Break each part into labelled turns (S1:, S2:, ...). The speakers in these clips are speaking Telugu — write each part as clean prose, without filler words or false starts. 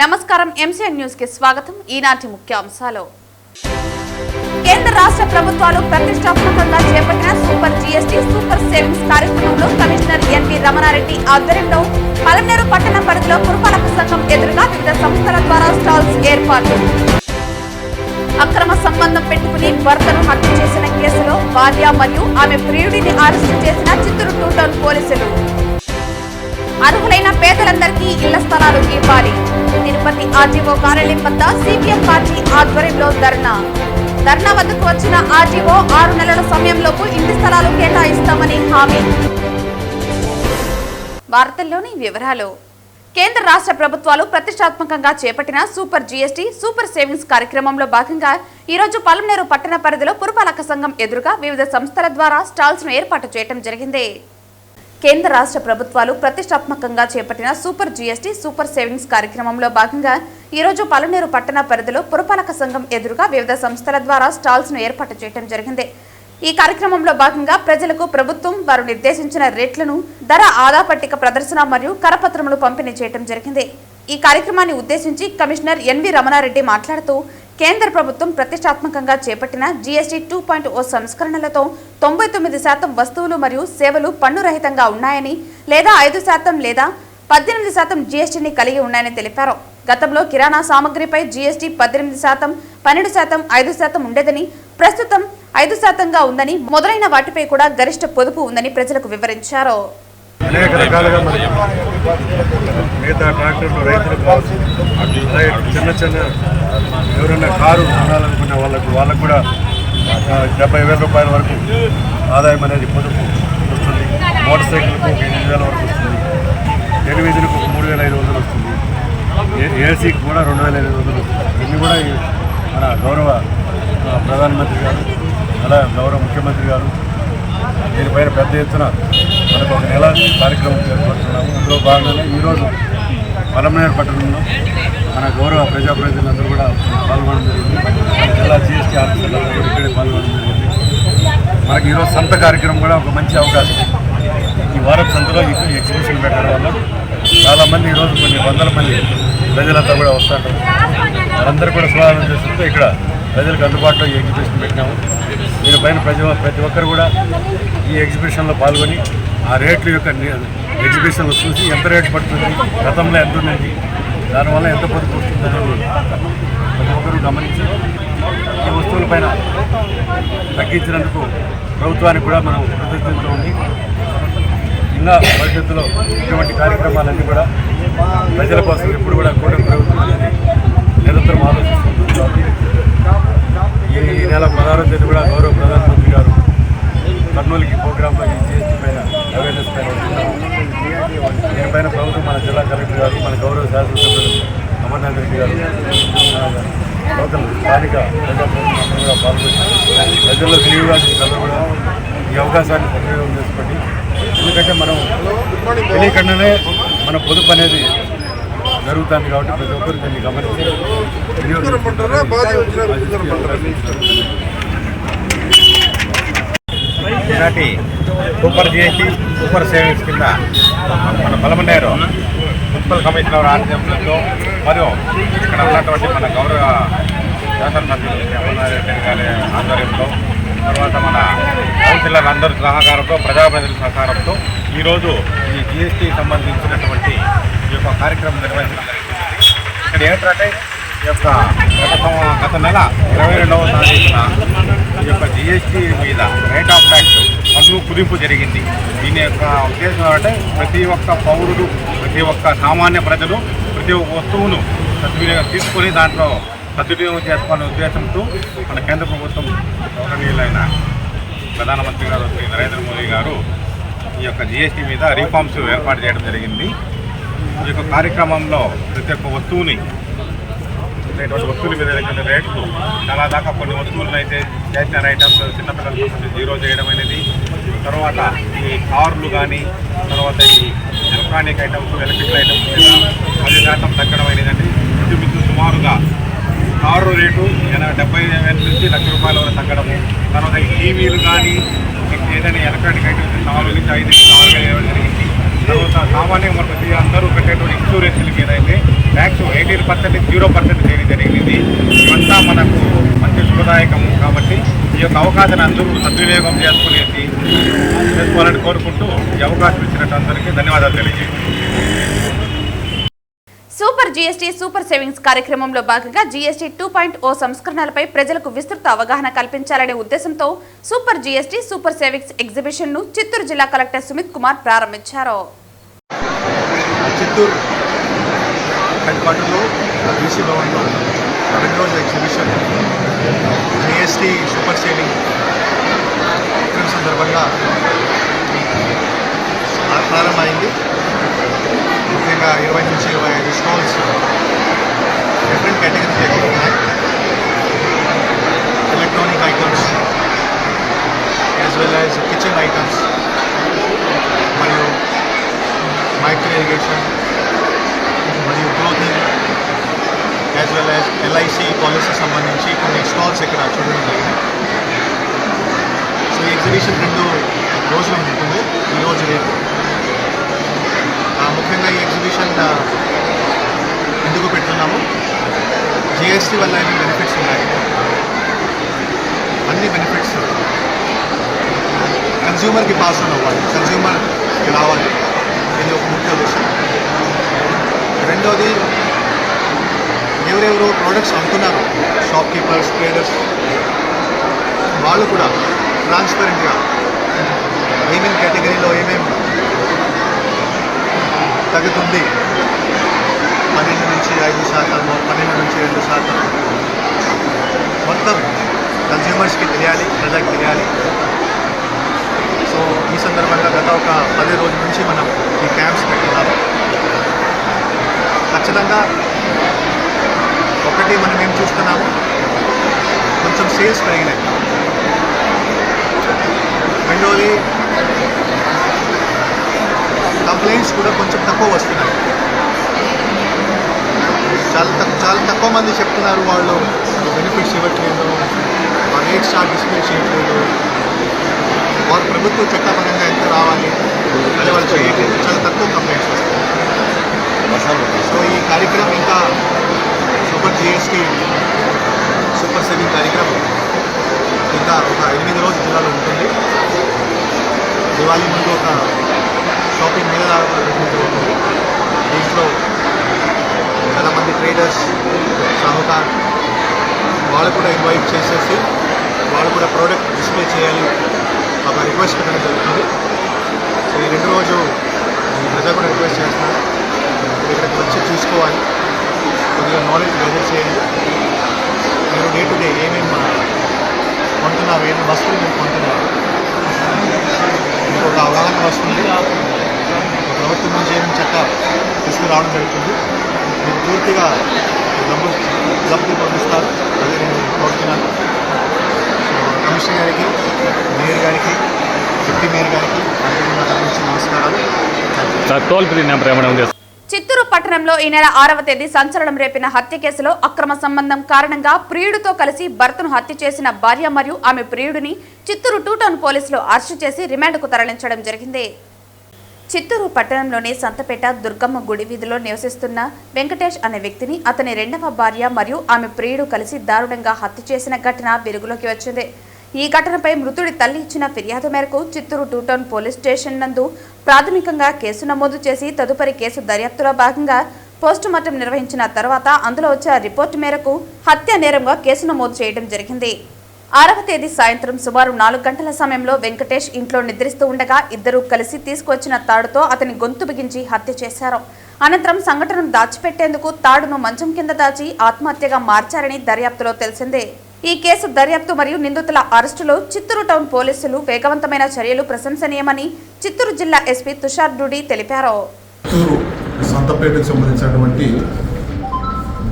S1: నమస్కారం ఎంసీఎన్ న్యూస్ కి స్వాగతం. ఈనాటి ముఖ్యాంశాలు. కేంద్ర రాష్ట్ర ప్రభుత్వాలు ప్రతిష్టాత్మకంగా చేపట్టిన సూపర్ జీఎస్టీ సూపర్ సేవింగ్స్ కార్యక్రమంలో కమిషనర్ ఎన్వి రమణారెడ్డి ఆధ్వర్యంలో పలమనేరు పట్టణ పరిధిలో పురపాలక సంఘం ఎదురుగా వివిధ సంస్థల ద్వారా స్టాల్స్ ఏర్పాటు. అక్రమ సంబంధం పెట్టుకుని భర్తను హత్య చేసిన కేసులో భార్య మరియు ఆమె ప్రియుడిని అరెస్టు చేసిన చిత్తూరు 2 టౌన్ పోలీసులు. అర్హులైన పేదలందరికీ ఇళ్ల స్థలాలు ఇవ్వాలి. తిరుపతి ఆర్టీఓ కార్యాలయం వద్ద సిపిఎం పార్టీ ఆధ్వర్యంలో ధర్నా వద్దకు వచ్చిన ఆర్టీఓ 6 నెలల సమయంలోపు ఇంటి స్థలాలు కేటాయిస్తామని హామీ. వార్తల్లోని వివరాలు. కేంద్ర రాష్ట్ర ప్రభుత్వాలు ప్రతిష్టాత్మకంగా చేపట్టిన సూపర్ జీఎస్టీ సూపర్ సేవింగ్స్ కార్యక్రమంలో భాగంగా ఈరోజు పలమనేరు పట్టణ పరిధిలో పురపాలక సంఘం ఎదురుగా వివిధ సంస్థల ద్వారా స్టాల్స్ ను ఏర్పాటు చేయడం జరిగింది. కేంద్ర రాష్ట్ర ప్రభుత్వాలు ప్రతిష్టాత్మకంగా చేపట్టిన సూపర్ జీఎస్టీ సూపర్ సేవింగ్స్ కార్యక్రమంలో భాగంగా ఈరోజు పలమనేరు పట్టణ పరిధిలో పురపాలక సంఘం ఎదురుగా వివిధ సంస్థల ద్వారా స్టాల్స్ ను ఏర్పాటు చేయడం జరిగింది. ఈ కార్యక్రమంలో భాగంగా ప్రజలకు ప్రభుత్వం వారు నిర్దేశించిన రేట్లను, ధర ఆదా పట్టిక ప్రదర్శన మరియు కరపత్రములు పంపిణీ చేయడం జరిగింది. ఈ కార్యక్రమాన్ని ఉద్దేశించి కమిషనర్ ఎన్వి రమణారెడ్డి మాట్లాడుతూ కేంద్ర ప్రభుత్వం ప్రతిష్టాత్మకంగా చేపట్టిన జీఎస్టీ 2.0 సంస్కరణలతో 99% వస్తువులు మరియు సేవలు పన్ను రహితంగా ఉన్నాయని, లేదా 5% లేదా 18% జీఎస్టీని కలిగి ఉన్నాయని తెలిపారు. గతంలో కిరాణా సామగ్రిపై జీఎస్టీ 18%, 12%, 5% ఉండేదని, ప్రస్తుతం 5%గా ఉందని, మొదలైన వాటిపై కూడా గరిష్ట పొదుపు ఉందని ప్రజలకు వివరించారు.
S2: అనేక రకాలుగా మిగతా ట్రాక్టర్లు రైతులకు కావచ్చు, అలాగే చిన్న ఎవరైనా కారు కొనాలనుకునే వాళ్ళకు కూడా 70,000 రూపాయల వరకు ఆదాయం అనేది పొదుపు వస్తుంది. మోటార్ సైకిల్కు 8,000 వరకు వస్తుంది. టెలివిజన్కు 3,500 వస్తుంది. ఏసీకి కూడా 2,500 వస్తుంది. ఇన్ని కూడా మన గౌరవ ప్రధానమంత్రి గారు, అలా గౌరవ ముఖ్యమంత్రి గారు దీనిపైన పెద్ద ఎత్తున మనకు ఒక నెల కార్యక్రమం చేపడుతున్నాము. అందులో భాగంగానే ఈరోజు పలమనేరు పట్టణంలో మన గౌరవ ప్రజాప్రతినిధులందరూ కూడా పాల్గొనడం జరిగింది. జిల్లా జీఎస్టీ ఆఫీసర్లందరూ కూడా ఇక్కడే పాల్గొనడం జరిగింది. మనకి ఈరోజు సంత కార్యక్రమం కూడా ఒక మంచి అవకాశం. ఈ వారం సంతలో ఎగ్జిబిషన్ పెట్టడం వల్ల చాలామంది ఈరోజు కొన్ని వందల మంది ప్రజలంతా కూడా వస్తుంటారు. వాళ్ళందరూ కూడా స్వాగతం చేస్తుంటే ఇక్కడ ప్రజలకు అందుబాటులో ఈ ఎగ్జిబిషన్ పెట్టినాము. దీనిపైన ప్రతి ఒక్కరు కూడా ఈ ఎగ్జిబిషన్లో పాల్గొని ఆ రేట్ల యొక్క ఎగ్జిబిషన్లు చూసి ఎంత రేటు పడుతుంది, గతంలో ఎంత ఉన్నది, దానివల్ల ఎంత పొదుపు వస్తుందనేది ప్రతి ఒక్కరు గమనించి ఈ వస్తువులపైన తగ్గించినందుకు ప్రభుత్వానికి కూడా మనం కృతజ్ఞతతో ఉంది. ఇంకా భవిష్యత్తులో ఇటువంటి కార్యక్రమాలన్నీ కూడా ప్రజల కోసం ఎప్పుడు కూడా కూటమి ప్రభుత్వం అనేది నిరంతరం ఆలోచిస్తుంది. ఈ నెల 16వ తేదీ కూడా గౌరవ ప్రధానమంత్రి గారు కర్నూలుకి ప్రోగ్రాంలో ఈ జీఎస్టీ పైన అవేర్నెస్ పైన వస్తున్నారు. దీనిపైన ప్రభుత్వం మన జిల్లా కలెక్టర్ గారు, మన గౌరవ శాసనసభ్యులు అమర్నాథ్ రెడ్డి గారు, లోకల్ స్థానిక ప్రజాప్రతినిధులు కూడా పాల్గొని ప్రజల్లో తెలియజేయాల్సిన కూడా ఈ అవకాశాన్ని సద్వినియోగం చేసుకోండి. ఎందుకంటే మనం తెలియకుండానే మన పొదుపు అనేది జరుగుతుంది కాబట్టి ప్రతి ఒక్కరు దీన్ని గమనించి
S3: ఈనాటి సూపర్ జీఎస్టీ సూపర్ సేవింగ్స్ కింద మన పలమనేరు మున్సిపల్ కమిషనర్ ఆధ్వర్యంలో మరియు ఇక్కడ ఉన్నటువంటి మన గౌరవ శాసనసభ్యులు అమర్నాథ్ గారి ఆధ్వర్యంలో, తర్వాత మన కౌన్సిలర్ అందరి సహకారంతో, ప్రజాప్రతినిధుల సహకారంతో ఈరోజు ఈ జీఎస్టీ సంబంధించినటువంటి ఈ యొక్క కార్యక్రమం నిర్వహించడం జరిగింది. ఇక్కడ ఏంటంటే ఈ యొక్క గత నెల 22వ తారీఖున ఈ యొక్క జీఎస్టీ మీద రేట్ ఆఫ్ ట్యాక్స్ పన్ను కుదింపు జరిగింది. దీని యొక్క ఉద్దేశం ఏంటంటే ప్రతి ఒక్క పౌరుడు, ప్రతి ఒక్క సామాన్య ప్రజలు ప్రతి ఒక్క వస్తువును తీసుకొని దాంట్లో సద్వినియోగం చేసుకోవాలనే ఉద్దేశంతో మన కేంద్ర ప్రభుత్వం గౌరవనీయులైన ప్రధానమంత్రి గారు శ్రీ నరేంద్ర మోదీ గారు ఈ యొక్క జీఎస్టీ మీద రీఫార్మ్స్ ఏర్పాటు చేయడం జరిగింది. ఈ యొక్క కార్యక్రమంలో ప్రతి ఒక్క వస్తువుని వస్తువుల మీద రేట్లు చాలా దాకా కొన్ని వస్తువులను అయితే స్టేషనరీ ఐటమ్స్ చిన్నపిల్లలకు 0 చేయడం అనేది, తర్వాత ఈ కార్లు కానీ, తర్వాత ఈ ఎలక్ట్రానిక్ ఐటమ్స్, ఎలక్ట్రికల్ ఐటమ్స్ మీద 10% తగ్గడం అనేది ఇంచుమించు సుమారుగా కారు రేటు 70,000 నుంచి ₹1,00,000 వరకు తగ్గడము, తర్వాత ఈ టీవీలు కానీ ఏదైనా ఎలక్ట్రానిక్ ఐటమ్స్ 4 నుంచి 5 నుంచి 6 జరిగింది. తర్వాత సామాన్యంగా మనకు అందరూ కట్టేటువంటి ఇన్సూరెన్స్ల మీద అయితే ట్యాక్స్ 18% 0% చేయడం జరిగింది. ఇవంతా మనకు మంచి శుభదాయకము కాబట్టి ఈ యొక్క అవకాశాన్ని అందరూ సద్వినియోగం చేసుకోవాలని కోరుకుంటూ ఈ అవకాశం ఇచ్చినట్టు అందరికీ ధన్యవాదాలు తెలియజేయండి.
S1: సూపర్ జీఎస్టీ సూపర్ సేవింగ్స్ కార్యక్రమంలో భాగంగా జీఎస్టీ 2.0 సంస్కరణలపై ప్రజలకు విస్తృత అవగాహన కల్పించాలనే ఉద్దేశంతో super GST super savings exhibition ను చిత్తూరు జిల్లా కలెక్టర్ సుమిత్ కుమార్ ప్రారంభించారు.
S4: చిత్తూరు హెడ్ క్వార్టర్లో బీసీ భవన్లో 2 రోజుల ఎగ్జిబిషన్ జీఎస్టీ సూపర్ సేవింగ్ సందర్భంగా ప్రారంభమైంది. ముఖ్యంగా 20 నుంచి 25 స్టాల్స్ డిఫరెంట్ కేటగిరీస్ ఉన్నాయి. Electronic items as well as kitchen items మరియు మైక్రో ఇరిగేషన్ మరియు clothing as well as LIC policy సంబంధించి కొన్ని స్టాల్స్ ఇక్కడ చూడడం జరిగింది. సో ఈ ఎగ్జిబిషన్ 2 రోజులు ఉంటుంది, ఈరోజు రేపు. ముఖ్యంగా ఈ ఎగ్జిబిషన్ ఎందుకు పెడుతున్నాము, జిఎస్టీ వల్ల ఎన్ని బెనిఫిట్స్ ఉన్నాయి, అన్ని బెనిఫిట్స్ కన్జ్యూమర్కి పాస్ ఆన్ అవ్వాలి, కన్జ్యూమర్కి రావాలి. ఇది ఒక ముఖ్య ఉద్దేశం. రెండోది, ఎవరెవరో ప్రోడక్ట్స్ అమ్ముతున్నారు, షాప్ కీపర్స్, ట్రేడర్స్, వాళ్ళు కూడా ట్రాన్స్పరెంట్గా ఏమేమి కేటగిరీలో ఏమేమి తగ్గుతుంది, 12 నుంచి 5%, 12 నుంచి 2%, మొత్తం కన్జ్యూమర్స్కి తెలియాలి, ప్రజలకు తెలియాలి. సో ఈ సందర్భంగా గత ఒక 10 రోజుల నుంచి మనం ఈ క్యాంప్స్ పెట్టున్నాము. ఖచ్చితంగా ఒకటి మనం ఏం చూస్తున్నాము, కొంచెం సేల్స్ పెరిగినాయి. రెండోది, కంప్లైంట్స్ కూడా కొంచెం తక్కువ వస్తున్నాయి. చాలా తక్కువ మంది చెప్తున్నారు వాళ్ళు బెనిఫిట్స్ ఇవ్వట్లేదు, ఆ రేట్స్ డిస్ప్లే చేయట్లేదు, వారు ప్రభుత్వ చట్టపరంగా ఎంత రావాలి అదే వాళ్ళు చేయట్లేదు. చాలా తక్కువ కంప్లైంట్స్ వస్తున్నాయి. సో ఈ కార్యక్రమం ఇంకా సూపర్ జిఎస్టీ సూపర్ సేవింగ్ కార్యక్రమం ఇంకా ఒక 8 రోజుల జిల్లాలో ఉంటుంది. దివాళీ ముందు ఒక షాపింగ్ మీద ఉంటుంది. దీంట్లో చాలామంది ట్రేడర్స్, సాహుకార్ వాళ్ళు కూడా ఇన్వైట్ చేసేసి వాళ్ళు కూడా ప్రోడక్ట్ డిస్ప్లే చేయాలి ఒక రిక్వెస్ట్ పెట్టడం జరుగుతుంది. సో ఈ 2 రోజు ప్రజలు కూడా రిక్వెస్ట్ చేస్తున్నారు, ఇక్కడికి వచ్చి చూసుకోవాలి, కొద్దిగా నాలెడ్జ్ గెదర్ చేయండి. మీరు డే టు డే ఏమేమి కొంటున్నారు, ఏమేమి వస్తువులు మీరు కొంటున్నారు, మీకు ఒక అవగాహన వస్తుంది. ప్రభుత్వం నుంచి ఏమేమి చట్టాలు తీసుకురావడం జరుగుతుంది, మీరు పూర్తిగా లబ్ధి పొందిస్తారు. అదే నేను కోరుతున్నాను. కమిషనర్ గారికి, మేయర్ గారికి, డిప్యూటీ మేయర్ గారికి అందరికీ నా తరఫు నుంచి నమస్కారాలు.
S1: చిత్తూరు పట్టణంలో ఈ నెల 6వ తేదీ సంచలనం రేపిన హత్య కేసులో అక్రమ సంబంధం కారణంగా ప్రియుడితో కలిసి భర్తను హత్య చేసిన భార్య మరియు ఆమె ప్రియుడిని చిత్తూరు 2 టౌన్ పోలీసులు అరెస్టు చేసి రిమాండ్కు తరలించడం జరిగింది. చిత్తూరు పట్టణంలోని సంతపేట దుర్గమ్మ గుడి వీధిలో నివసిస్తున్న వెంకటేష్ అనే వ్యక్తిని అతని 2వ భార్య మరియు ఆమె ప్రియుడు కలిసి దారుణంగా హత్య చేసిన ఘటన వెలుగులోకి వచ్చింది. ఈ ఘటనపై మృతుడి తల్లి ఇచ్చిన ఫిర్యాదు మేరకు చిత్తూరు 2 టౌన్ పోలీస్ స్టేషన్ నందు ప్రాథమికంగా కేసు నమోదు చేసి తదుపరి కేసు దర్యాప్తులో భాగంగా పోస్టుమార్టం నిర్వహించిన తర్వాత అందులో వచ్చిన రిపోర్టు మేరకు హత్య నేరంగా కేసు నమోదు చేయడం జరిగింది. 6వ తేదీ సాయంత్రం సుమారు 4 గంటల సమయంలో వెంకటేష్ ఇంట్లో నిద్రిస్తూ ఉండగా ఇద్దరూ కలిసి తీసుకొచ్చిన తాడుతో అతని గొంతు బిగించి హత్య చేశారు. అనంతరం సంఘటనను దాచిపెట్టేందుకు తాడును మంచం కింద దాచి ఆత్మహత్యగా మార్చారని దర్యాప్తులో తెలిసిందే. ఈ కేసు దర్యాప్తు మరియు నిందితుల అరెస్టులో చిత్తూరు టౌన్ పోలీసులు వేగవంతమైన చర్యలు ప్రశంసనీయమని చిత్తూరు జిల్లా ఎస్పీ తుషార్ డూడి తెలిపారు.
S5: చిత్తూరు సంతపేటకు సంబంధించినటువంటి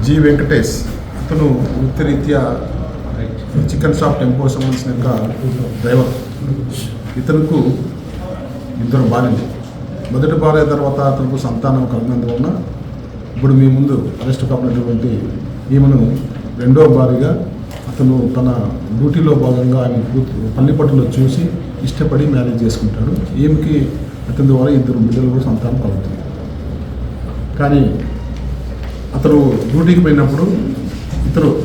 S5: జి వెంకటేష్, అతను వృత్తిరీత్యా చికెన్ షాప్ టెంపో సంబంధించిన డ్రైవర్. ఇతనుకు 2 భార్యలు. మొదటి భార్య తర్వాత అతనికి సంతానం కలిగినందువలన ఇప్పుడు మీ ముందు అరెస్ట్ కాబడినటువంటి ఈమెను 2వ భార్యగా అతను తన డ్యూటీలో భాగంగా ఆయన పల్లిపట్టులో చూసి ఇష్టపడి మ్యారేజ్ చేసుకుంటాడు. ఈమెకి అతని ద్వారా 2 బిడ్డలు కూడా సంతానం కలుగుతుంది. కానీ అతను డ్యూటీకి పోయినప్పుడు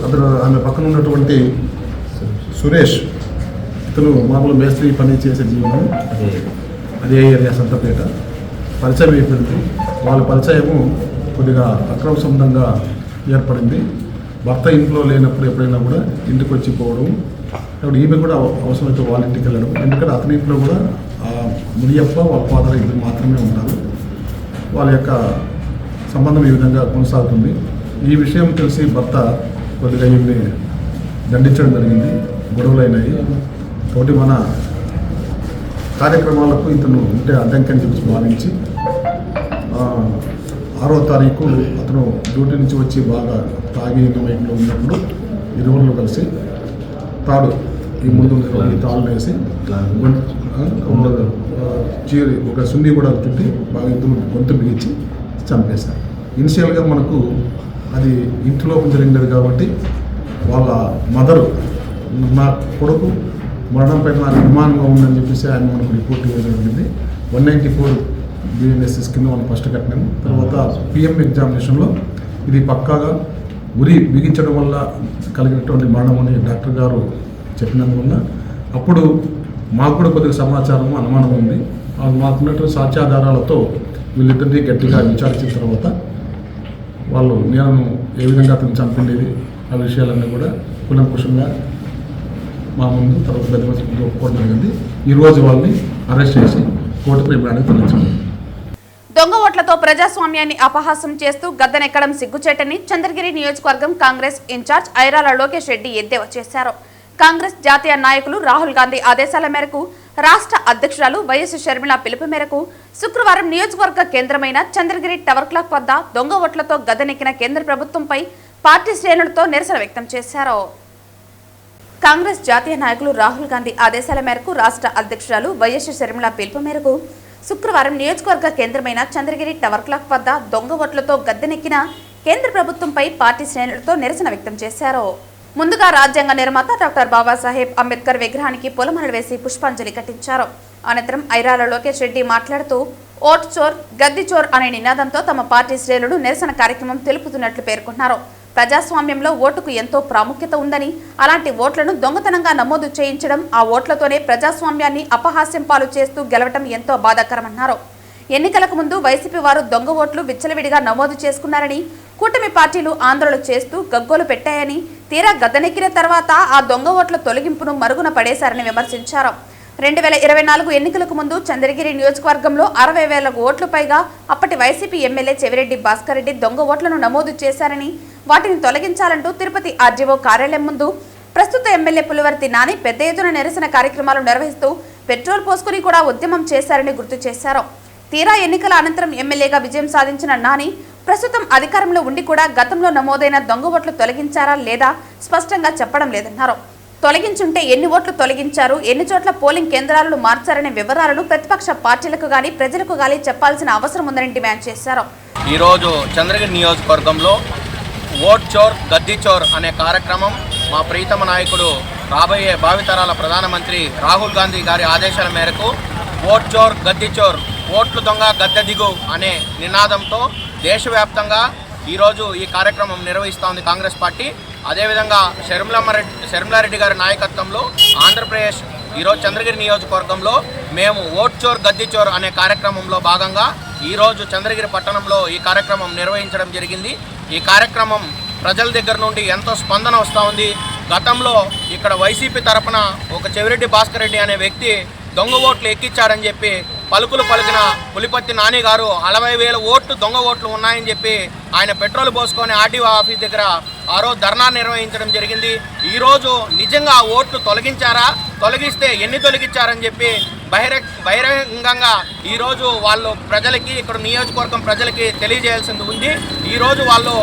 S5: అతను ఆమె పక్కన ఉన్నటువంటి సురేష్, ఇతను మామూలు మేస్త్రి పని చేసే జీవనం, అదే ఏరియా సంతపేట, పరిచయం అయిపోయింది. వాళ్ళ పరిచయము కొద్దిగా అక్రమ సంబంధంగా ఏర్పడింది. భర్త ఇంట్లో లేనప్పుడు ఎప్పుడైనా కూడా ఇంటికి వచ్చి పోవడం, అప్పుడు ఈమె కూడా అవసరమైతే వాళ్ళ ఇంటికి వెళ్ళడం. ఎందుకంటే అతని ఇంట్లో కూడా మునియప్ప వాళ్ళ ఫాదర్ ఇద్దరు మాత్రమే ఉంటారు. వాళ్ళ యొక్క సంబంధం ఈ విధంగా కొనసాగుతుంది. ఈ విషయం తెలిసి భర్త కొద్దిగా ఈమెని దండించడం జరిగింది, గొడవలు అయినాయి. కాబట్టి మన కార్యక్రమాలకు ఇతను ఉంటే అడ్డంకి అని చెప్పి భావించి 6వ తారీఖు అతను డ్యూటీ నుంచి వచ్చి బాగా తాగి వైపులో ఉన్నప్పుడు ఇరువురు కలిసి తాడు ఈ ముందు తాళ్ళు వేసి చీరి ఒక సున్ని కూడా చుట్టి బాగా ఇద్దరు గొంతు బిగించి చంపేశారు. ఇనిషియల్గా మనకు అది ఇంటిలో జరిగినది కాబట్టి వాళ్ళ మదరు నా కొడుకు మరణంపై నాకు అనుమానంగా ఉందని చెప్పేసి ఆయన మనకు రిపోర్ట్ ఇవ్వడం జరిగింది. 194 BNSS కింద మనం ఫస్ట్ కట్టినాము. తర్వాత PM ఎగ్జామినేషన్లో ఇది పక్కాగా ఉరి బిగించడం వల్ల కలిగినటువంటి మరణం అని డాక్టర్ గారు చెప్పినందువల్ల అప్పుడు మాకు కూడా కొద్దిగా సమాచారం అనుమానం ఉంది. మాకున్నటువంటి సాక్ష్యాధారాలతో వీళ్ళిద్దరినీ గట్టిగా విచారించిన తర్వాత వాళ్ళు నేను ఏ విధంగా అతను చంపిండేది ఆ విషయాలన్నీ కూడా కులంకుశంగా మా ముందు తర్వాత పెద్ద ఒప్పుకోవడం జరిగింది. ఈరోజు వాళ్ళని అరెస్ట్ చేసి కోర్టుకు రిమాండ్కి తరలించారు.
S1: దొంగ ఓట్లతో ప్రజాస్వామ్యాన్ని అపహాసం చేస్తూ గద్దెనెక్కడం సిగ్గుచేటని చంద్రగిరి నియోజకవర్గం కాంగ్రెస్ ఇన్ఛార్జ్ ఐరాల లోకేష్ రెడ్డి ఎద్దేవా చేశారు. కాంగ్రెస్ జాతీయ నాయకులు రాహుల్ గాంధీ ఆదేశాల మేరకు రాష్ట్ర అధ్యక్షురాలు వైఎస్ షర్మిల పిలుపు మేరకు శుక్రవారం నియోజకవర్గ కేంద్రమైన చంద్రగిరి టవర్ క్లాక్ వద్ద దొంగ ఓట్లతో గద్దెనెక్కిన కేంద్ర ప్రభుత్వంపై పార్టీ శ్రేణులతో నిరసన వ్యక్తం చేశారు. కాంగ్రెస్ జాతీయ నాయకులు రాహుల్ గాంధీ ఆదేశాల మేరకు రాష్ట్ర అధ్యక్షురాలు వైఎస్ షర్మిల పిలుపు మేరకు శుక్రవారం నియోజకవర్గ కేంద్రమైన చంద్రగిరి టవర్ క్లాక్ వద్ద దొంగ ఓట్లతో గద్దెనెక్కిన కేంద్ర ప్రభుత్వంపై పార్టీ శ్రేణులతో నిరసన వ్యక్తం చేశారు. ముందుగా రాజ్యాంగ నిర్మాత డాక్టర్ బాబాసాహెబ్ అంబేద్కర్ విగ్రహానికి పూలమాలలు వేసి పుష్పాంజలి ఘటించారు. అనంతరం ఐరాల లోకేష్ రెడ్డి మాట్లాడుతూ ఓట్ చోర్ గద్ది చోర్ అనే నినాదంతో తమ పార్టీ శ్రేణులు నిరసన కార్యక్రమం తెలుపుతున్నట్లు పేర్కొన్నారు. ప్రజాస్వామ్యంలో ఓటుకు ఎంతో ప్రాముఖ్యత ఉందని, అలాంటి ఓట్లను దొంగతనంగా నమోదు చేయించడం, ఆ ఓట్లతోనే ప్రజాస్వామ్యాన్ని అపహాస్యం పాలు చేస్తూ గెలవటం ఎంతో బాధాకరమన్నారు. ఎన్నికలకు ముందు వైసీపీ వారు దొంగ ఓట్లు విచ్చలవిడిగా నమోదు చేసుకున్నారని, కూటమి పార్టీలు ఆందోళన చేస్తూ గగ్గోలు పెట్టాయని, తీరా గద్దెనెక్కిన తర్వాత ఆ దొంగ ఓట్ల తొలగింపును మరుగున పడేశారని విమర్శించారు. 2024 ఎన్నికలకు ముందు చంద్రగిరి నియోజకవర్గంలో 60,000 ఓట్లు పైగా అప్పటి వైసీపీ ఎమ్మెల్యే చెవిరెడ్డి భాస్కర్ రెడ్డి దొంగ ఓట్లను నమోదు చేశారని, వాటిని తొలగించాలంటూ తిరుపతి ఆర్డీఓ కార్యాలయం ముందు ప్రస్తుత ఎమ్మెల్యే పులివర్తి నాని పెద్ద ఎత్తున నిరసన కార్యక్రమాలు నిర్వహిస్తూ పెట్రోల్ పోసుకుని కూడా ఉద్యమం చేశారని గుర్తు చేశారు. తీరా ఎన్నికల అనంతరం ఎమ్మెల్యేగా విజయం సాధించిన నాని ప్రస్తుతం అధికారంలో ఉండి కూడా గతంలో నమోదైన దొంగ ఓట్లు తొలగించారా లేదా స్పష్టంగా చెప్పడం లేదన్నారు. తొలగించుంటే ఎన్ని ఓట్లు తొలగించారు, ఎన్ని చోట్ల పోలింగ్ కేంద్రాలను మార్చారనే వివరాలను ప్రతిపక్ష పార్టీలకు గానీ ప్రజలకు గానీ చెప్పాల్సిన అవసరం ఉందని డిమాండ్ చేశారు.
S6: ఈరోజు చంద్రగిరి నియోజకవర్గంలో ఓట్ చోర్ గద్దీ చోర్ అనే కార్యక్రమం మా ప్రీతమ నాయకుడు రాబోయే భావితరాల ప్రధానమంత్రి రాహుల్ గాంధీ గారి ఆదేశాల మేరకు ఓట్ చోర్ గద్దీ చోర్ ఓట్లు దొంగ గద్దె దిగు అనే నినాదంతో దేశవ్యాప్తంగా ఈరోజు ఈ కార్యక్రమం నిర్వహిస్తోంది కాంగ్రెస్ పార్టీ. అదేవిధంగా షర్మిలారెడ్డి గారి నాయకత్వంలో ఆంధ్రప్రదేశ్ ఈరోజు చంద్రగిరి నియోజకవర్గంలో మేము ఓట్ చోర్ గద్దీ చోర్ అనే కార్యక్రమంలో భాగంగా ఈరోజు చంద్రగిరి పట్టణంలో ఈ కార్యక్రమం నిర్వహించడం జరిగింది. ఈ కార్యక్రమం ప్రజల దగ్గర నుండి ఎంతో స్పందన వస్తూ ఉంది. గతంలో ఇక్కడ వైసీపీ తరఫున ఒక చెవిరెడ్డి భాస్కర్ రెడ్డి అనే వ్యక్తి దొంగ ఓట్లు ఎక్కించారని చెప్పి పలుకులు పలికిన పులిపత్తి నాని గారు 60,000 ఓట్లు దొంగ ఓట్లు ఉన్నాయని చెప్పి ఆయన పెట్రోల్ పోసుకొని ఆర్డీఓ ఆఫీస్ దగ్గర ఆ రోజు ధర్నా నిర్వహించడం జరిగింది. ఈరోజు నిజంగా ఆ ఓట్లు తొలగించారా, తొలగిస్తే ఎన్ని తొలగించారని చెప్పి బహిరంగంగా ఈరోజు వాళ్ళు ప్రజలకి ఇక్కడ నియోజకవర్గం ప్రజలకి తెలియజేయాల్సింది ఉంది. ఈరోజు వాళ్ళు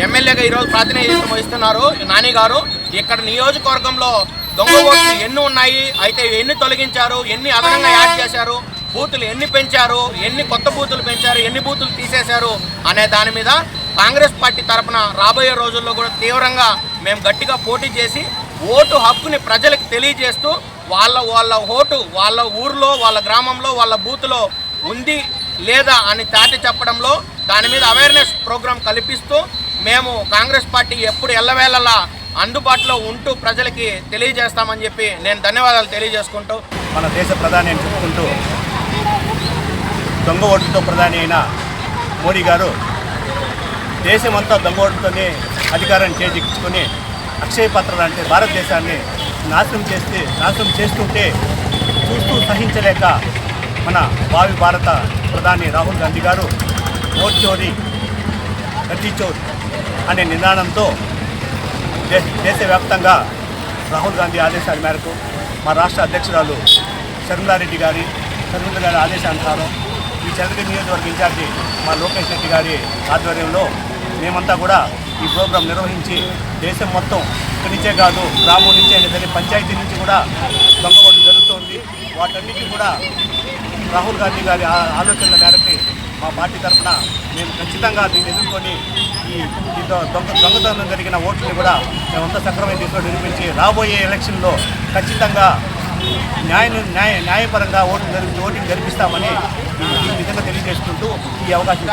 S6: ఎమ్మెల్యేగా ఈరోజు ప్రాతినిధ్యం వహిస్తున్నారు నాని గారు. ఇక్కడ నియోజకవర్గంలో దొంగ ఓట్లు ఎన్ని ఉన్నాయి, అయితే ఎన్ని తొలగించారు, ఎన్ని అదనంగా యాడ్ చేశారు, బూతులు ఎన్ని పెంచారు, ఎన్ని కొత్త బూతులు పెంచారు, ఎన్ని బూతులు తీసేశారు అనే దాని మీద కాంగ్రెస్ పార్టీ తరఫున రాబోయే రోజుల్లో కూడా తీవ్రంగా మేము గట్టిగా పోటీ చేసి ఓటు హక్కుని ప్రజలకు తెలియజేస్తూ వాళ్ళ ఓటు వాళ్ళ ఊర్లో, వాళ్ళ గ్రామంలో, వాళ్ళ బూత్లో ఉంది లేదా అని తాటి చెప్పడంలో దాని మీద అవేర్నెస్ ప్రోగ్రాం కల్పిస్తూ మేము కాంగ్రెస్ పార్టీ ఎప్పుడు ఎల్లవేళలా అందుబాటులో ఉంటూ ప్రజలకి తెలియజేస్తామని చెప్పి నేను ధన్యవాదాలు తెలియజేసుకుంటూ
S3: మన దేశ ప్రధాని అని చెప్పుకుంటూ దొంగ ఓటుతో ప్రధాని అయిన మోడీ గారు దేశమంతా దొంగ ఓటుతోనే అధికారాన్ని చేజిక్కించుకొని అక్షయ పాత్ర అంటే భారతదేశాన్ని నాశనం చేస్తుంటే చూస్తూ సహించలేక మన భావి భారత ప్రధాని రాహుల్ గాంధీ గారు ఓట్ చోరీ గద్దీ చోర్ అనే నినాదంతో దేశవ్యాప్తంగా రాహుల్ గాంధీ ఆదేశాల మేరకు మా రాష్ట్ర అధ్యక్షురాలు శర్మిలారెడ్డి గారి ఆదేశానుసారం ఈ చంద్రగిరి నియోజకవర్గ ఇన్ఛార్జి మా లోకేష్ రెడ్డి గారి ఆధ్వర్యంలో మేమంతా కూడా ఈ ప్రోగ్రాం నిర్వహించి దేశం మొత్తం ఇక్కడి నుంచే కాదు గ్రామం నుంచే సరే పంచాయతీ నుంచి కూడా దొంగ ఓట్లు జరుగుతోంది. వాటన్నిటికీ కూడా రాహుల్ గాంధీ గారి ఆలోచనల మేరకు మా పార్టీ తరఫున మేము ఖచ్చితంగా దీన్ని ఎదుర్కొని ఈ దొంగతనం జరిగిన ఓట్లని కూడా మేమంతా సక్రమంగా తీసుకొని నిరూపించి రాబోయే ఎలక్షన్లో ఖచ్చితంగా న్యాయపరంగా ఓటింగ్ జరిపిస్తామని ఈ విధంగా తెలియజేసుకుంటూ ఈ అవకాశం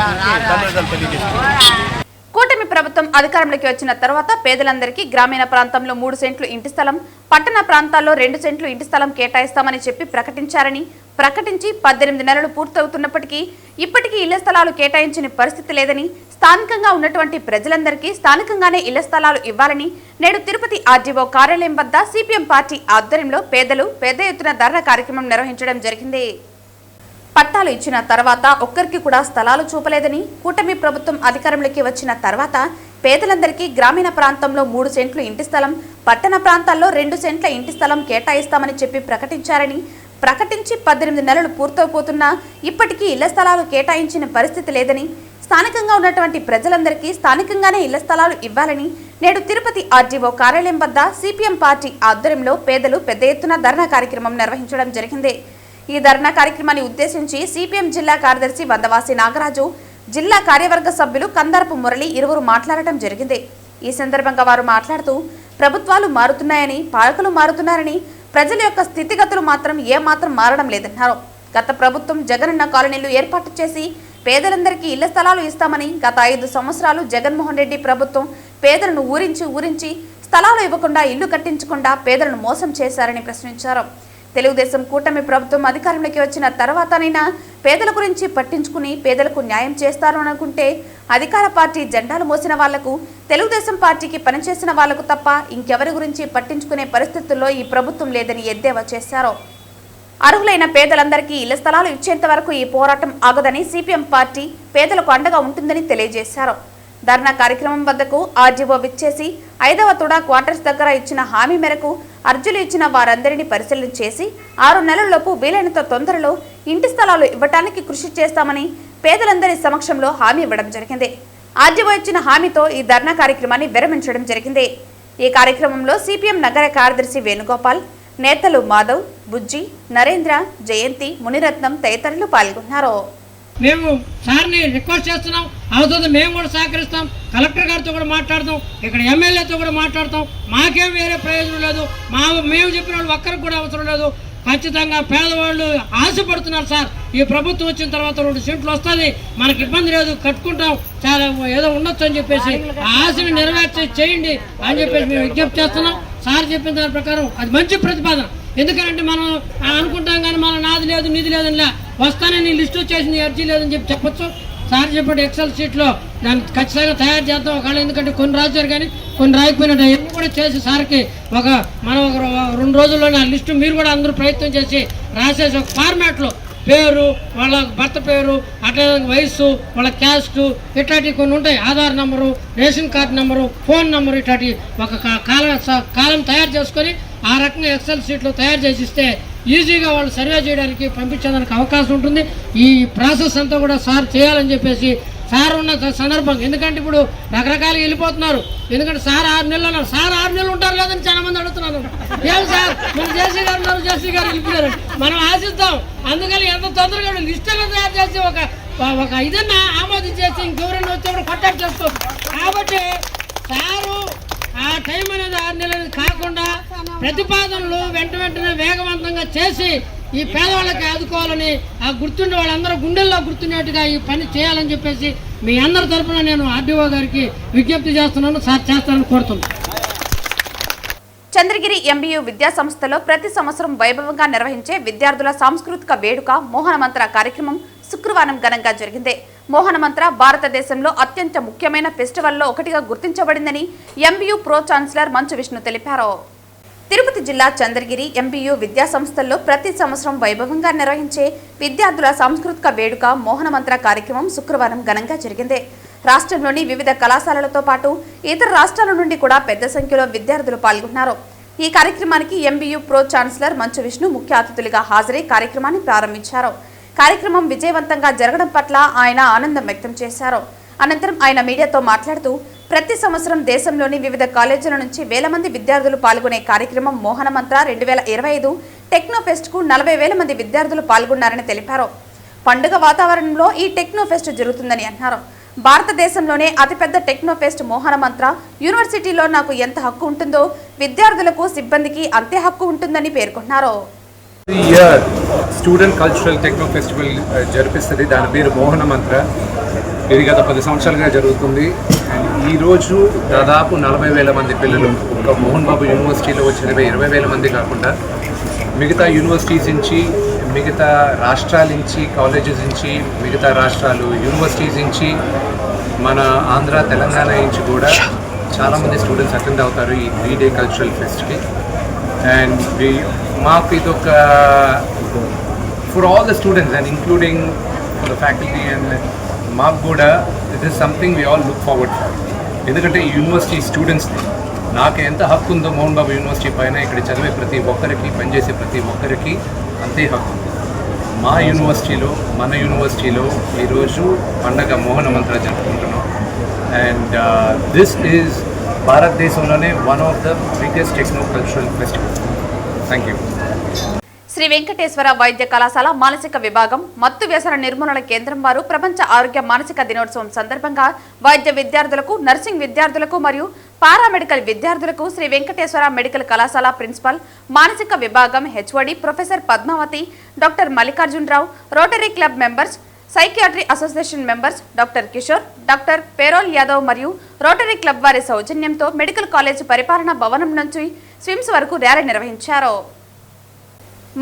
S3: ధన్యవాదాలు తెలియజేస్తున్నాను.
S1: కూటమి ప్రభుత్వం అధికారంలోకి వచ్చిన తర్వాత పేదలందరికీ గ్రామీణ ప్రాంతంలో 3 సెంట్లు ఇంటి స్థలం, పట్టణ ప్రాంతాల్లో 2 సెంట్లు ఇంటి స్థలం కేటాయిస్తామని చెప్పి ప్రకటించి 18 నెలలు పూర్తవుతున్నప్పటికీ ఇప్పటికీ ఇళ్ల స్థలాలు కేటాయించిన పరిస్థితి లేదని, స్థానికంగా ఉన్నటువంటి ప్రజలందరికీ స్థానికంగానే ఇళ్ల స్థలాలు ఇవ్వాలని నేడు తిరుపతి ఆర్డీఓ కార్యాలయం వద్ద సిపిఎం పార్టీ ఆధ్వర్యంలో పేదలు పెద్ద ఎత్తున ధర్నా కార్యక్రమం నిర్వహించడం జరిగింది. పట్టాలు ఇచ్చిన తర్వాత ఒక్కరికి కూడా స్థలాలు చూపలేదని, కూటమి ప్రభుత్వం అధికారంలోకి వచ్చిన తర్వాత పేదలందరికీ గ్రామీణ ప్రాంతంలో 3 సెంట్లు ఇంటి స్థలం, పట్టణ ప్రాంతాల్లో 2 సెంట్ల ఇంటి స్థలం కేటాయిస్తామని చెప్పి ప్రకటించి 18 నెలలు పూర్తయిపోతున్నా ఇప్పటికీ ఇళ్ల స్థలాలు కేటాయించిన పరిస్థితి లేదని, స్థానికంగా ఉన్నటువంటి ప్రజలందరికీ స్థానికంగానే ఇళ్ల స్థలాలు ఇవ్వాలని నేడు తిరుపతి ఆర్డీఓ కార్యాలయం వద్ద సిపిఎం పార్టీ ఆధ్వర్యంలో పేదలు పెద్ద ఎత్తున ధర్నా కార్యక్రమం నిర్వహించడం జరిగింది. ఈ ధర్నా కార్యక్రమాన్ని ఉద్దేశించి సిపిఎం జిల్లా కార్యదర్శి వందవాసి నాగరాజు, జిల్లా కార్యవర్గ సభ్యులు కందరపు మురళి ఇరువురు మాట్లాడటం జరిగింది. ఈ సందర్భంగా వారు మాట్లాడుతూ ప్రభుత్వాలు మారుతున్నాయని, పాలకులు మారుతున్నారని, ప్రజల యొక్క స్థితిగతులు మాత్రం ఏమాత్రం మారడం లేదన్నారు. గత ప్రభుత్వం జగనన్న కాలనీలు ఏర్పాటు చేసి పేదలందరికీ ఇళ్ల స్థలాలు ఇస్తామని, గత 5 సంవత్సరాలు జగన్మోహన్ రెడ్డి ప్రభుత్వం పేదలను ఊరించి స్థలాలు ఇవ్వకుండా ఇల్లు కట్టించకుండా పేదలను మోసం చేశారని ప్రశ్నించారు. తెలుగుదేశం కూటమి ప్రభుత్వం అధికారంలోకి వచ్చిన తర్వాతనైనా పేదల గురించి పట్టించుకుని పేదలకు న్యాయం చేస్తారు అనుకుంటే అధికార పార్టీ జెండాలు మోసిన వాళ్లకు, తెలుగుదేశం పార్టీకి పనిచేసిన వాళ్లకు తప్ప ఇంకెవరి గురించి పట్టించుకునే పరిస్థితుల్లో ఈ ప్రభుత్వం లేదని ఎద్దేవా చేశారు. అర్హులైన పేదలందరికీ ఇళ్ల స్థలాలు ఇచ్చేంత వరకు ఈ పోరాటం ఆగదని సిపిఎం పార్టీ పేదలకు అండగా ఉంటుందని తెలియజేశారు. ధర్నా కార్యక్రమం వద్దకు ఆర్డీఓ విచ్చేసి 5వ తుడా క్వార్టర్స్ దగ్గర ఇచ్చిన హామీ మేరకు అర్జీలు ఇచ్చిన వారందరినీ పరిశీలన చేసి 6 నెలల్లోపు వీలైనంత తొందరలో ఇంటి స్థలాలు ఇవ్వడానికి కృషి చేస్తామని పేదలందరి సమక్షంలో హామీ ఇవ్వడం జరిగింది. ఆర్డీఓ ఇచ్చిన హామీతో ఈ ధర్నా కార్యక్రమాన్ని విరమించడం జరిగింది. ఈ కార్యక్రమంలో సిపిఎం నగర కార్యదర్శి వేణుగోపాల్, నేతలు మాధవ్, బుజ్జి, నరేంద్ర, జయంతి, మునిరత్నం తదితరులు పాల్గొన్నారు.
S7: మేము సార్ని రిక్వెస్ట్ చేస్తున్నాం, అవుతుంది మేము కూడా సహకరిస్తాం, కలెక్టర్ గారితో కూడా మాట్లాడతాం, ఇక్కడ ఎమ్మెల్యేతో కూడా మాట్లాడతాం. మాకేం వేరే ప్రయోజనం లేదు, మేము చెప్పిన వాళ్ళు ఒక్కరికి కూడా అవసరం లేదు. ఖచ్చితంగా పేదవాళ్ళు ఆశపడుతున్నారు సార్. ఈ ప్రభుత్వం వచ్చిన తర్వాత 2 సెంట్లు వస్తుంది, మనకి ఇబ్బంది లేదు, కట్టుకుంటాం, చాలా ఏదో ఉండొచ్చు అని చెప్పేసి ఆ ఆశని చేయండి అని చెప్పేసి మేము విజ్ఞప్తి చేస్తున్నాం. సార్ చెప్పిన దాని ప్రకారం అది మంచి ప్రతిపాదన. ఎందుకంటే మనం అనుకుంటాం కానీ మనం నాది లేదు నిధి లేదని వస్తానని లిస్ట్ వచ్చేసింది, అర్జీ లేదని చెప్పొచ్చు. సార్ చెప్పండి ఎక్సెల్ షీట్లో దాన్ని ఖచ్చితంగా తయారు చేద్దాం. ఒకవేళ ఎందుకంటే కొన్ని రాశారు కానీ కొన్ని రాయకపోయినట్టు ఎన్ని కూడా చేసి సార్కి మనం ఒక 2 రోజుల్లోనే ఆ లిస్టు మీరు కూడా అందరూ ప్రయత్నం చేసి రాసేసి ఒక ఫార్మాట్లో పేరు, వాళ్ళ భర్త పేరు, అట్లా వయస్సు, వాళ్ళ క్యాస్ట్, ఇట్లాంటివి కొన్ని ఉంటాయి, Aadhaar number, ration card number, phone number, ఇట్లాంటి ఒక కాలం తయారు చేసుకొని ఆ రకంగా ఎక్సెల్ షీట్లో తయారు చేసి ఇస్తే ఈజీగా వాళ్ళు సర్వే చేయడానికి పంపించేదానికి అవకాశం ఉంటుంది. ఈ ప్రాసెస్ అంతా కూడా సార్ చేయాలని చెప్పేసి సార్ ఉన్న సందర్భం. ఎందుకంటే ఇప్పుడు రకరకాలుగా వెళ్ళిపోతున్నారు. ఎందుకంటే సార్ 6 నెలలు అన్నారు. సార్ 6 నెలలు ఉంటారు లేదని చాలా మంది అడుగుతున్నారు. ఏం సార్ మన జేసీ గారు ఉన్నారు, జేసీ గారు వెళ్ళిపోయారు, మనం ఆశిస్తాం. అందుకని ఎంత తొందరగా లిస్టుగా తయారు చేసి ఒక ఇదన్నా ఆమోదించేసి ఇంకెవరైనా వచ్చేప్పుడు కాంటాక్ట్ చేసుకోవచ్చు. కాబట్టి సారు ఆ టైం అనేది 6 నెలలు కాకుండా ప్రతిపాదనలు వెంటనే వేగవంతంగా చేసి ఈ పేదవాళ్ళకి ఆదుకోవాలని ఆ గుర్తుండే వాళ్ళందరూ గుండెల్లో గుర్తుండేట్టుగా ఈ పని చేయాలని చెప్పేసి మీ అందరి తరఫున నేను ఆర్డీఓ గారికి విజ్ఞప్తి చేస్తున్నాను, సార్ చేస్తానని కోరుతున్నాను.
S1: చంద్రగిరి ఎంబీయూ విద్యా సంస్థలో ప్రతి సంవత్సరం వైభవంగా నిర్వహించే విద్యార్థుల సాంస్కృతిక వేడుక మోహనమంత్ర కార్యక్రమం శుక్రవారం ఘనంగా జరిగింది. మోహనమంత్ర భారతదేశంలో అత్యంత ముఖ్యమైన ఫెస్టివల్లో ఒకటిగా గుర్తించబడిందని MBU pro chancellor Manchu Vishnu తెలిపారు. తిరుపతి జిల్లా చంద్రగిరి ఎంబీయూ విద్యా సంస్థల్లో ప్రతి సంవత్సరం వైభవంగా నిర్వహించే విద్యార్థుల సాంస్కృతిక వేడుక మోహనమంత్ర కార్యక్రమం శుక్రవారం ఘనంగా జరిగింది. రాష్ట్రంలోని వివిధ కళాశాలలతో పాటు ఇతర రాష్ట్రాల నుండి కూడా పెద్ద సంఖ్యలో విద్యార్థులు పాల్గొన్నారు. ఈ కార్యక్రమానికి MBU pro chancellor Manchu Vishnu ముఖ్య అతిథులుగా హాజరై కార్యక్రమాన్ని ప్రారంభించారు. కార్యక్రమం విజయవంతంగా జరగడం పట్ల ఆయన ఆనందం వ్యక్తం చేశారు. అనంతరం ఆయన మీడియాతో మాట్లాడుతూ ప్రతి సంవత్సరం దేశంలోని వివిధ కాలేజీల నుంచి వేల మంది విద్యార్థులు పాల్గొనే కార్యక్రమం మోహనమంత్ర 2025 టెక్నోఫెస్ట్కు 40,000 మంది విద్యార్థులు పాల్గొన్నారని తెలిపారు. పండుగ వాతావరణంలో ఈ టెక్నోఫెస్ట్ జరుగుతుందని అన్నారు. భారతదేశంలోనే అతిపెద్ద టెక్నోఫెస్ట్ మోహనమంత్ర యూనివర్సిటీలో నాకు ఎంత హక్కు ఉంటుందో విద్యార్థులకు సిబ్బందికి అంతే హక్కు ఉంటుందని పేర్కొన్నారు.
S8: స్టూడెంట్ కల్చరల్ టెక్నో ఫెస్టివల్ జరిపిస్తుంది. దాని పేరు మోహనమంత్ర. ఇది గత 10 సంవత్సరాలుగా జరుగుతుంది. ఈరోజు దాదాపు 40,000 మంది పిల్లలు ఒక మోహన్ బాబు యూనివర్సిటీలో వచ్చిన 20,000 మంది కాకుండా మిగతా యూనివర్సిటీస్ నుంచి, మిగతా రాష్ట్రాల నుంచి, కాలేజెస్ నుంచి, మిగతా రాష్ట్రాలు యూనివర్సిటీస్ నుంచి, మన ఆంధ్ర తెలంగాణ నుంచి కూడా చాలామంది స్టూడెంట్స్ అటెండ్ అవుతారు ఈ 3 day కల్చరల్ ఫెస్ట్కి. అండ్ మాకు ఇది ఒక for all the students and including for the faculty and మాకు కూడా it is something we all look forward for. ఎందుకంటే ఈ యూనివర్సిటీ స్టూడెంట్స్ని నాకు ఎంత హక్కు ఉందో మోహన్ బాబు యూనివర్సిటీ పైన ఇక్కడ చదివే ప్రతి ఒక్కరికి, పనిచేసే ప్రతి ఒక్కరికి అంతే హక్కు. మా యూనివర్సిటీలో, మన యూనివర్సిటీలో ఈరోజు పండగ మోహనమంత్ర జరుపుకుంటున్నాం. అండ్ దిస్ ఈజ్ భారతదేశంలోనే one of the biggest techno cultural festival. Thank you.
S1: Sri Venkateswara వైద్య కళాశాల మానసిక విభాగం మత్తు వ్యసన నిర్మూలన కేంద్రం వారు ప్రపంచ ఆరోగ్య మానసిక దినోత్సవం సందర్భంగా వైద్య విద్యార్థులకు, నర్సింగ్ విద్యార్థులకు మరియు పారామెడికల్ విద్యార్థులకు శ్రీ వెంకటేశ్వర మెడికల్ కళాశాల ప్రిన్సిపల్, మానసిక విభాగం HOD professor Padmavathi, doctor Mallikarjunarao, rotary club members, psychiatry association members doctor Kishore, doctor పేరోల్ యాదవ్ మరియు రోటరీ క్లబ్ వారి సౌజన్యంతో మెడికల్ కాలేజ్ పరిపాలనా భవనం నుంచి స్విమ్స్ వరకు ర్యాలీ నిర్వహించారు.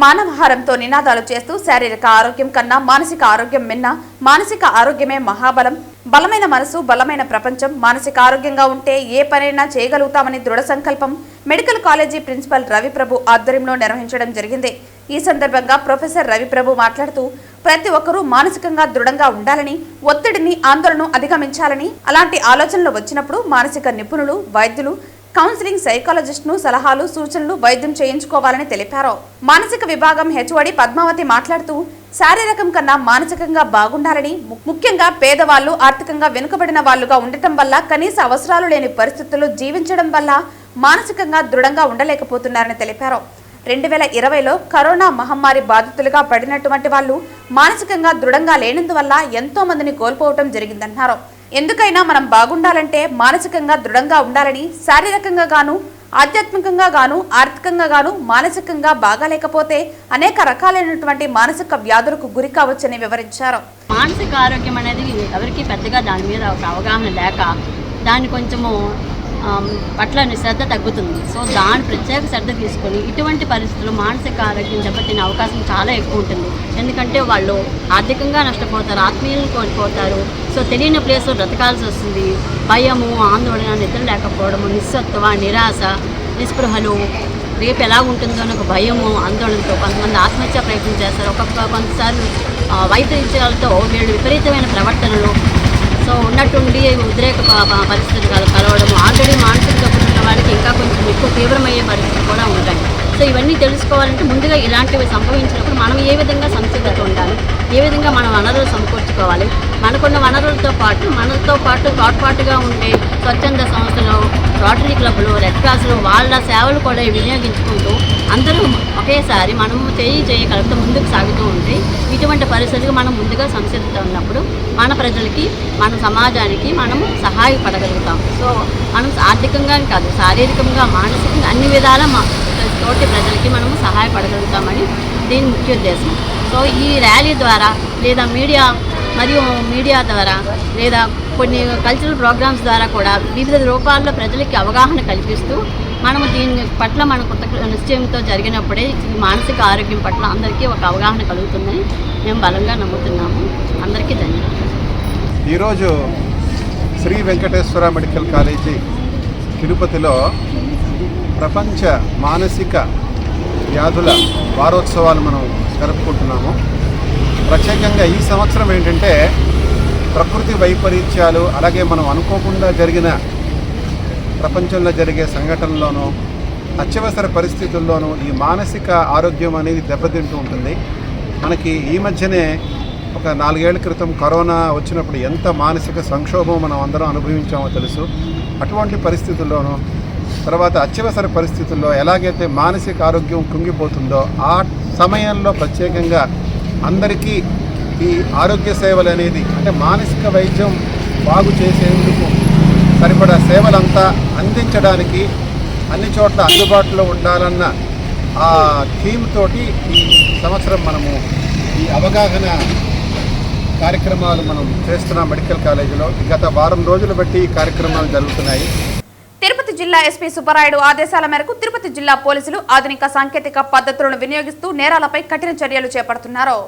S1: మానవహారంతో నినాదాలు చేస్తూ శారీరక ఆరోగ్యం కన్నా మానసిక ఆరోగ్యం మిన్న, మానసిక ఆరోగ్యమే మహాబలం, బలమైన మనసు బలమైన ప్రపంచం, మానసిక ఆరోగ్యంగా ఉంటే ఏ పనైనా చేయగలుగుతామని దృఢ సంకల్పం మెడికల్ కాలేజీ ప్రిన్సిపల్ రవిప్రభు ఆధ్వర్యంలో నిర్వహించడం జరిగింది. ఈ సందర్భంగా ప్రొఫెసర్ రవిప్రభు మాట్లాడుతూ ప్రతి ఒక్కరూ మానసికంగా దృఢంగా ఉండాలని, ఒత్తిడిని, ఆందోళనను అధిగమించాలని, అలాంటి ఆలోచనలు వచ్చినప్పుడు మానసిక నిపుణులు, వైద్యులు, కౌన్సిలింగ్ సైకాలజిస్ట్ను సలహాలు, సూచనలు వైద్యం చేయించుకోవాలని తెలిపారు. మానసిక విభాగం హెచ్ఓడి పద్మావతి మాట్లాడుతూ శారీరకం కన్నా మానసికంగా బాగుండాలని, ముఖ్యంగా పేదవాళ్లు, ఆర్థికంగా వెనుకబడిన వాళ్లుగా ఉండటం వల్ల, కనీస అవసరాలు లేని పరిస్థితుల్లో జీవించడం వల్ల మానసికంగా దృఢంగా ఉండలేకపోతున్నారని తెలిపారు. 2020లో కరోనా మహమ్మారి బాధితులుగా పడినటువంటి వాళ్ళు మానసికంగా దృఢంగా లేనందువల్ల ఎంతో మందిని కోల్పోవటం జరిగిందన్నారు. ఎందుకైనా మనం బాగుండాలంటే మానసికంగా దృఢంగా ఉండాలని, శారీరకంగా గాను, ఆధ్యాత్మికంగా గాను, ఆర్థికంగా గాను, మానసికంగా బాగాలేకపోతే అనేక రకాలైనటువంటి మానసిక వ్యాధులకు గురి కావచ్చని వివరించారు.
S9: మానసిక ఆరోగ్యం అనేది ఎవరికి పెద్దగా దాని మీద ఒక అవగాహన లేక దాన్ని కొంచెము పట్ల శ్రద్ధ తగ్గుతుంది. సో దాని ప్రత్యేక శ్రద్ధ తీసుకొని ఇటువంటి పరిస్థితుల్లో మానసిక ఆరోగ్యం దెబ్బతినే అవకాశం చాలా ఎక్కువ ఉంటుంది. ఎందుకంటే వాళ్ళు ఆర్థికంగా నష్టపోతారు, ఆత్మీయులను కోల్పోతారు. సో తెలియని ప్లేస్లో బ్రతకాల్సి వస్తుంది. భయము, ఆందోళన, నిద్ర లేకపోవడము, నిస్సత్వ, నిరాశ, నిస్పృహలు, రేపు ఎలా ఉంటుందో అని ఒక భయము, ఆందోళనతో కొంతమంది ఆత్మహత్య ప్రయత్నం చేస్తారు. కొంతసార్లు వైద్యులతో వీళ్ళు విపరీతమైన ప్రవర్తనలు, సో ఉన్నట్టుండి ఉద్రేక పరిస్థితులు కలవడం, ఆల్రెడీ మానసిక జబ్బులు ఉన్న వాళ్ళకి ఇంకా కొంచెం ఎక్కువ తీవ్రమయ్యే పరిస్థితులు కూడా ఉంటాయి. సో ఇవన్నీ తెలుసుకోవాలంటే ముందుగా ఇలాంటివి సంభవించినప్పుడు మనం ఏ విధంగా సంసిద్ధత ఉండాలి, ఏ విధంగా మనం వనరులు సమకూర్చుకోవాలి, మనకున్న వనరులతో పాటు మనతో పాటు తోడ్పాటుగా ఉండే స్వచ్ఛంద సంస్థలు, రోటరీ క్లబ్లు, రెడ్ క్రాస్లు వాళ్ళ సేవలు కూడా వినియోగించుకుంటూ అందరూ ఒకేసారి మనము చేయగలుగుతూ ముందుకు సాగుతూ ఉంటే ఇటువంటి పరిస్థితులకు మనం ముందుగా సంసిద్ధత ఉన్నప్పుడు మన ప్రజలకి, మన సమాజానికి మనము సహాయపడగలుగుతాం. సో మనం ఆర్థికంగా కాదు, శారీరకంగా, మానసికంగా అన్ని విధాలా తోటి ప్రజలకి మనము సహాయపడగలుగుతామని దీని ముఖ్య ఉద్దేశం. సో ఈ ర్యాలీ ద్వారా లేదా మీడియా ద్వారా లేదా కొన్ని కల్చరల్ ప్రోగ్రామ్స్ ద్వారా కూడా వివిధ రూపాల్లో ప్రజలకి అవగాహన కల్పిస్తూ మనము దీని పట్ల మన కొత్త నిశ్చయంతో జరిగినప్పుడే ఈ మానసిక ఆరోగ్యం పట్ల అందరికీ ఒక అవగాహన కలుగుతుందని మేము బలంగా నమ్ముతున్నాము. అందరికీ ధన్యవాదాలు.
S10: ఈరోజు శ్రీ వెంకటేశ్వర మెడికల్ కాలేజీ తిరుపతిలో ప్రపంచ మానసిక వ్యాధుల వారోత్సవాలు మనం జరుపుకుంటున్నాము. ప్రత్యేకంగా ఈ సంవత్సరం ఏంటంటే ప్రకృతి వైపరీత్యాలు, అలాగే మనం అనుకోకుండా జరిగిన ప్రపంచంలో జరిగే సంఘటనల్లోనూ అత్యవసర పరిస్థితుల్లోనూ ఈ మానసిక ఆరోగ్యం అనేది దెబ్బతింటూ ఉంటుంది. మనకి ఈ మధ్యనే ఒక 4 ఏళ్ల క్రితం కరోనా వచ్చినప్పుడు ఎంత మానసిక సంక్షోభం మనం అందరం అనుభవించామో తెలుసు. అటువంటి పరిస్థితుల్లోనూ తర్వాత అత్యవసర పరిస్థితుల్లో ఎలాగైతే మానసిక ఆరోగ్యం కుంగిపోతుందో ఆ సమయంలో ప్రత్యేకంగా అందరికీ ఈ ఆరోగ్య సేవలు అనేది అంటే మానసిక వైద్యం బాగు చేసేందుకు సరిపడా సేవలంతా అందించడానికి అన్ని చోట్ల అందుబాటులో ఉండాలన్న ఆ థీమ్ తోటి ఈ సంవత్సరం మనము ఈ అవగాహన కార్యక్రమాలు మనం చేస్తున్నాం మెడికల్ కాలేజీలో. గత వారం రోజులు బట్టి ఈ కార్యక్రమాలు జరుగుతున్నాయి.
S1: తిరుపతి జిల్లా ఎస్పీ సుబ్బరాయుడు ఆదేశాల మేరకు తిరుపతి జిల్లా పోలీసులు ఆధునిక సాంకేతిక పద్ధతులను వినియోగిస్తూ నేరాలపై కఠిన చర్యలు చేపడుతున్నారు.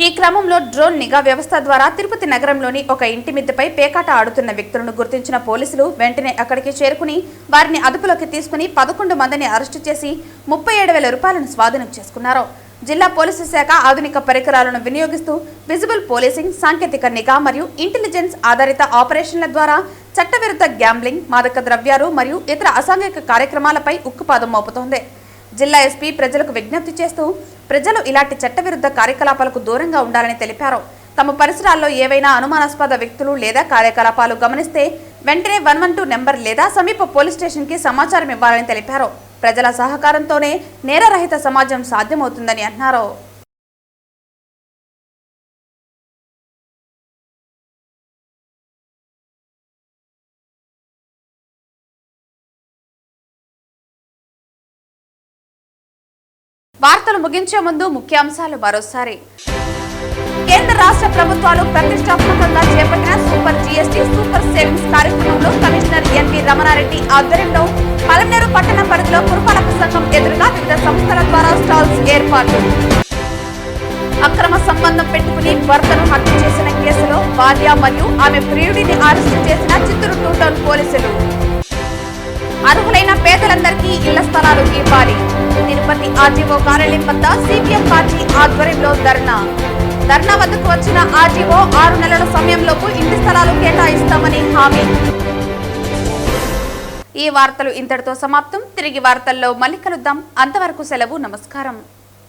S1: ఈ క్రమంలో డ్రోన్ నిఘా వ్యవస్థ ద్వారా తిరుపతి నగరంలోని ఒక ఇంటి మిద్దెపై పేకాట ఆడుతున్న వ్యక్తులను గుర్తించిన పోలీసులు వెంటనే అక్కడికి చేరుకుని వారిని అదుపులోకి తీసుకుని 11 మందిని అరెస్టు చేసి 37,000 రూపాయలను స్వాధీనం చేసుకున్నారు. జిల్లా పోలీసు శాఖ ఆధునిక పరికరాలను వినియోగిస్తూ విజిబుల్ పోలీసింగ్, సాంకేతిక నిఘా మరియు ఇంటెలిజెన్స్ ఆధారిత ఆపరేషన్ల ద్వారా చట్టవిరుద్ధ గ్యాంబ్లింగ్, మాదక ద్రవ్యాలు మరియు ఇతర అసాంఘిక కార్యక్రమాలపై ఉక్కుపాదం మోపుతోంది. జిల్లా ఎస్పీ ప్రజలకు విజ్ఞప్తి చేస్తూ ప్రజలు ఇలాంటి చట్టవిరుద్ధ కార్యకలాపాలకు దూరంగా ఉండాలని తెలిపారు. తమ పరిసరాల్లో ఏవైనా అనుమానాస్పద వ్యక్తులు లేదా కార్యకలాపాలు గమనిస్తే వెంటనే 112 నెంబర్ లేదా సమీప పోలీస్ స్టేషన్కి సమాచారం ఇవ్వాలని తెలిపారు. ప్రజల సహకారంతోనే నేరరహిత సమాజం సాధ్యమవుతుందని అన్నారు. వార్తలు ముగించే ముందు ముఖ్యాంశాలు మరోసారి. కేంద్ర రాష్ట్ర ప్రభుత్వాలు ప్రతిష్టాత్మకంగా చేపట్టిన సూపర్ జీఎస్టీ సూపర్ సేవింగ్స్ కార్యక్రమంలో కమిషనర్ ఎన్వి రమణారెడ్డి ఆధ్వర్యంలో పలమనేరు పట్టణ పరిధిలో పురపాలక సంఘం ఎదురుగా వివిధ సంస్థల ద్వారా స్టాల్స్ ఏర్పాటు. అక్రమ సంబంధం పెట్టుకుని భర్తను హత్య చేసిన కేసులో భార్య మరియు ఆమె ప్రియుడిని అరెస్టు చేసిన చిత్తూరు 2 టౌన్ పోలీసులు. అర్హులైన పేదలందరికీ ఇళ్ల స్థలాలు ఇవ్వాలి. తిరుపతి ఆర్జీఓ కార్యాలయం వద్ద సిపిఎం పార్టీ ఆధ్వర్యంలో ధర్నా వద్దకు వచ్చిన ఆర్జీఓ 6 నెలల సమయంలోపు ఇంటి స్థలాలు కేటాయిస్తామని హామీ. ఈ వార్తలు ఇంతటితో సమాప్తం. తిరిగి వార్తల్లో మళ్ళీ కలుద్దాం. అంతవరకు సెలవు. నమస్కారం.